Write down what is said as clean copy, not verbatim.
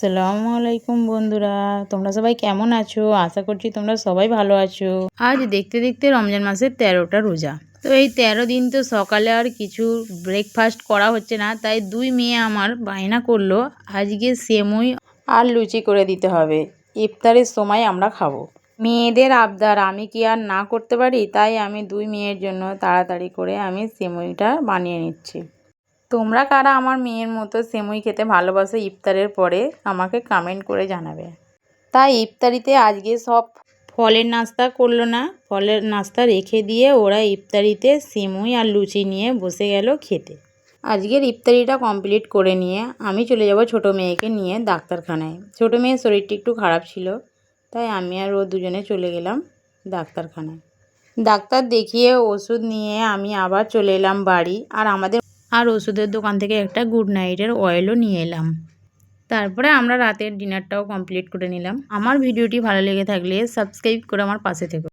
আসসালামু আলাইকুম বন্ধুরা, তোমরা সবাই কেমন আছো? আশা করছি তোমরা সবাই ভালো আছো। আজ দেখতে দেখতে রমজান মাসের 13টা রোজা। তো এই 13 দিন তো সকালে আর কিছু ব্রেকফাস্ট করা হচ্ছে না, তাই দুই মেয়ে আমার বায়না করলো আজকে সেমুই আর লুচি করে দিতে হবে, ইফতারের সময় আমরা খাবো। মেয়েদের আবদার আমি কি আর না করতে পারি, তাই আমি দুই মেয়ের জন্য তাড়াতাড়ি করে আমি সেমুইটা বানিয়ে নিচ্ছি। তোমরা কারা আমার মেয়ের মতো সেমুই খেতে ভালোবাসো ইফতারের পরে আমাকে কমেন্ট করে জানাবে। তাই ইফতারিতে আজকে সব ফলের নাস্তা করলো না, ফলের নাস্তা রেখে দিয়ে ওরা ইফতারিতে সেমুই আর লুচি নিয়ে বসে গেল খেতে। আজকের ইফতারিটা কমপ্লিট করে নিয়ে আমি চলে যাব ছোট মেয়েকে নিয়ে ডাক্তারখানায়। ছোট মেয়ের শরীরটা একটু খারাপ ছিল, তাই আমি আর ও দুজনে চলে গেলাম ডাক্তারখানায়। ডাক্তার দেখিয়ে ওষুধ নিয়ে আমি আবার চলে এলাম বাড়ি। আর ওষুধের দোকান থেকে একটা গুড নাইটের অয়েলও নিয়ে এলাম। তারপরে আমরা রাতের ডিনারটাও কমপ্লিট করে নিলাম। আমার ভিডিওটি ভালো লেগে থাকলে সাবস্ক্রাইব করে আমার পাশে থেকো।